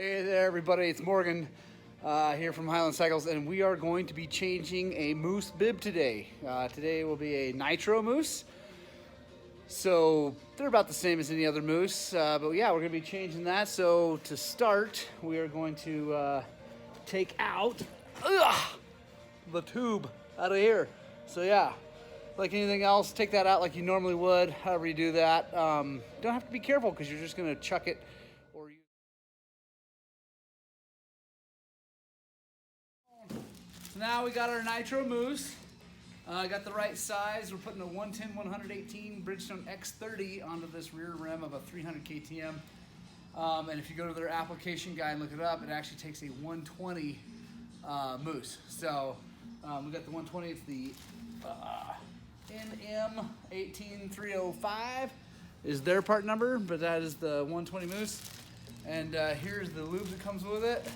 Hey there everybody, it's Morgan here from Highland Cycles, and we are going to be changing a Mousse bib today. Today will be a Nitro Mousse. So they're about the same as any other mousse, but yeah, we're going to be changing that. So to start, we are going to take out the tube out of here. So yeah, like anything else, take that out like you normally would, however you do that. Don't have to be careful because you're just going to chuck it or use. So now we got our Nitro Mousse. Got the right size. We're putting a 110-118 Bridgestone X30 onto this rear rim of a 300 KTM. And if you go to their application guide and look it up, it actually takes a 120 mousse. So we got the 120. It's the NM18305 is their part number, but that is the 120 mousse. And here's the lube that comes with it.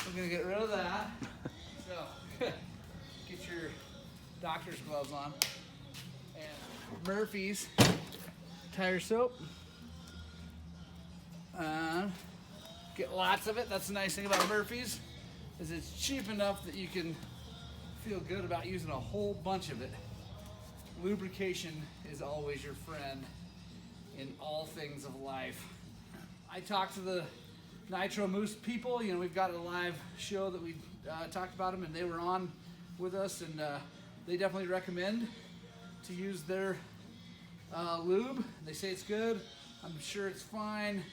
We're gonna get rid of that. So get your doctor's gloves on, and Murphy's tire soap. Get lots of it. That's the nice thing about Murphy's, is it's cheap enough that you can feel good about using a whole bunch of it. Lubrication is always your friend in all things of life. I talked to the Nitro Mousse people. You know, we've got a live show that we talked about them, and they were on with us, and they definitely recommend to use their lube. They say it's good. I'm sure it's fine,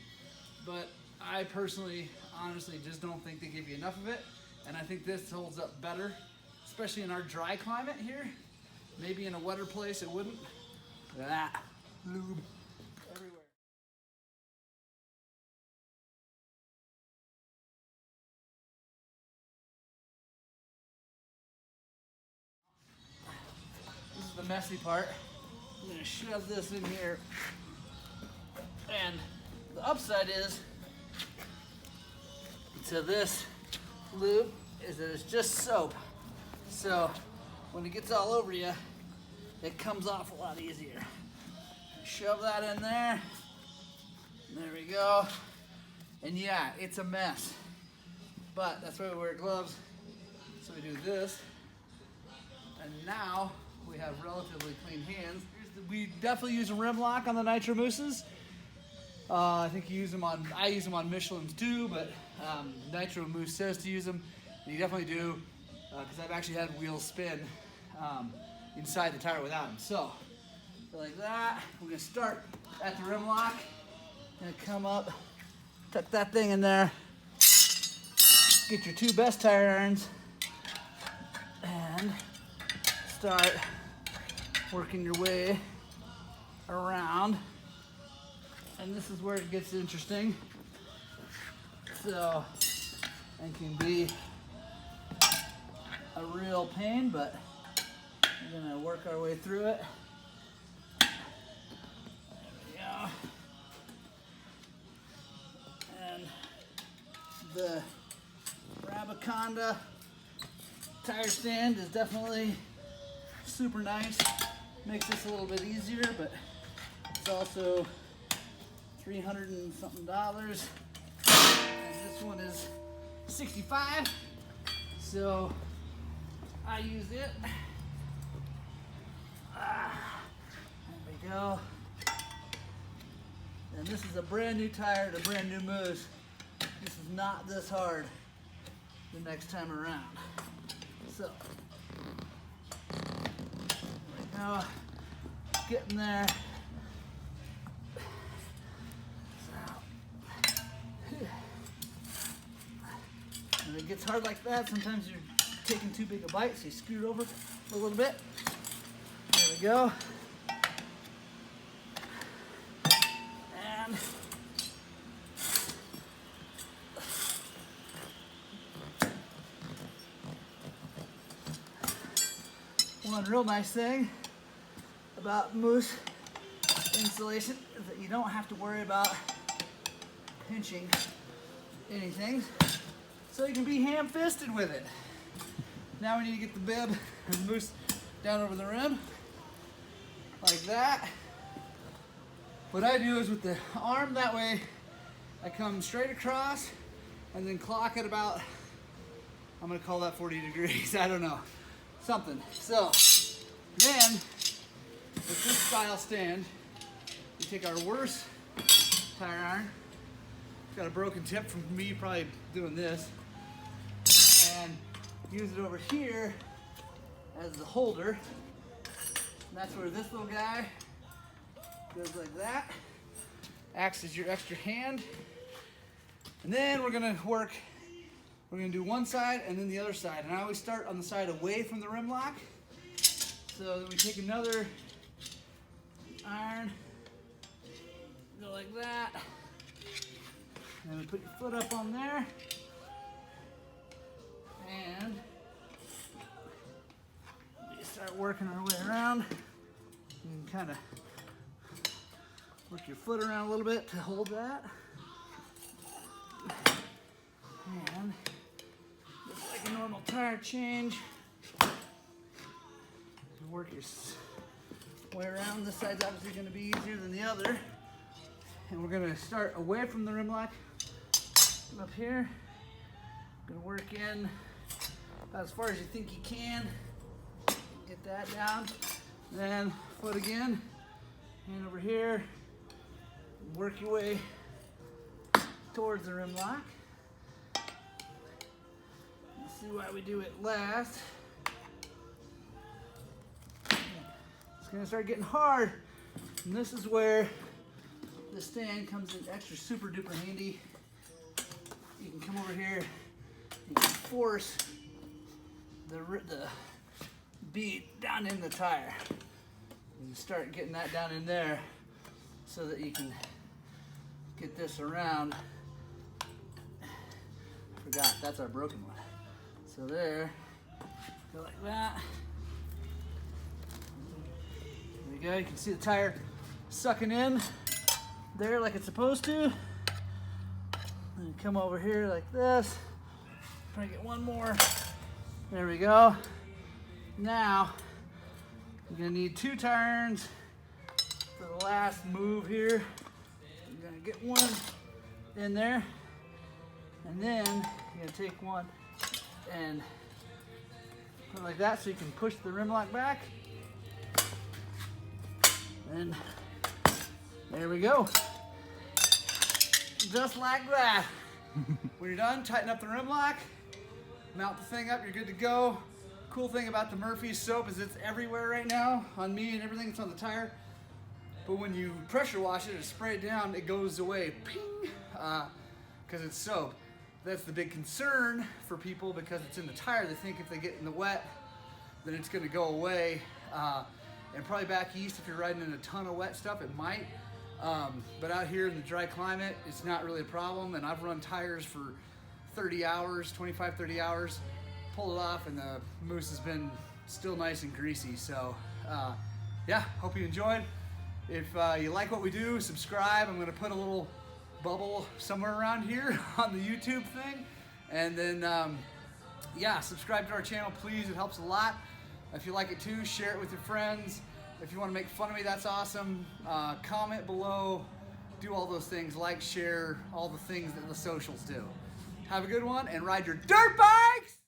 but I personally, honestly, just don't think they give you enough of it. And I think this holds up better, especially in our dry climate here. Maybe in a wetter place it wouldn't. That lube everywhere. The messy part. I'm gonna shove this in here, and the upside is to this lube is that it's just soap, so when it gets all over you, it comes off a lot easier. Shove that in there. There we go. And yeah, it's a mess, but that's why we wear gloves. So we do this, and now we have relatively clean hands. We definitely use a rim lock on the Nitro Mousses. I think you use them on, I use them on Michelin's too, but Nitro Mousse says to use them. And you definitely do, because I've actually had wheels spin inside the tire without them. So like that, we're gonna start at the rim lock. Gonna come up, tuck that thing in there, get your two best tire irons, and start working your way around. And this is where it gets interesting. So it can be a real pain, but we're gonna work our way through it. There we go. And the Rabaconda tire stand is definitely super nice. Makes this a little bit easier, but it's also $300 and something. And this one is $65. So I use it. There we go. And this is a brand new tire to brand new mousse. This is not this hard the next time around. So now, getting there. And it gets hard like that. Sometimes you're taking too big a bite, so you scoot over a little bit. There we go. And one real nice thing about mousse installation is that you don't have to worry about pinching anything, so you can be ham-fisted with it. Now we need to get the bib and mousse down over the rim like that. What I do is with the arm, that way I come straight across and then clock at about, I'm gonna call that 40 degrees, I don't know, something. So then, with this style stand, we take our worst tire iron, it's got a broken tip from me probably doing this, and use it over here as the holder. And that's where this little guy goes like that, acts as your extra hand. And then we're gonna do one side and then the other side. And I always start on the side away from the rim lock. So then we take another iron, go like that. And then we put your foot up on there. And we start working our way around. You can kind of work your foot around a little bit to hold that. And just like a normal tire change, you work your way around. This side's obviously going to be easier than the other. And we're going to start away from the rim lock up here. Going to work in about as far as you think you can. Get that down. Then foot again. Hand over here. Work your way towards the rim lock. Let's see why we do it last. It's going to start getting hard. And this is where the stand comes in extra super duper handy. You can come over here. You can force the bead down in the tire. You start getting that down in there so that you can get this around. I forgot, that's our broken one. So there, go like that. There we go, you can see the tire sucking in there like it's supposed to. And come over here like this. Try to get one more. There we go. Now, you're gonna need 2 tire irons for the last move here. You're gonna get one in there, and then you're gonna take one and put it like that so you can push the rim lock back. And there we go. Just like that. When you're done, tighten up the rim lock, mount the thing up, you're good to go. Cool thing about the Murphy soap is it's everywhere right now on me and everything. It's on the tire. But when you pressure wash it or spray it down, it goes away, ping, because it's soap. That's the big concern for people because it's in the tire. They think if they get in the wet, then it's going to go away. And probably back east, if you're riding in a ton of wet stuff, it might. But out here in the dry climate, it's not really a problem. And I've run tires for 30 hours, 25, 30 hours, pulled it off, and the mousse has been still nice and greasy. So yeah, hope you enjoyed. If you like what we do, subscribe. I'm gonna put a little bubble somewhere around here on the YouTube thing. And then yeah, subscribe to our channel, please. It helps a lot. If you like it too, share it with your friends. If you want to make fun of me, that's awesome. Comment below, do all those things, like, share, all the things that the socials do. Have a good one and ride your dirt bikes!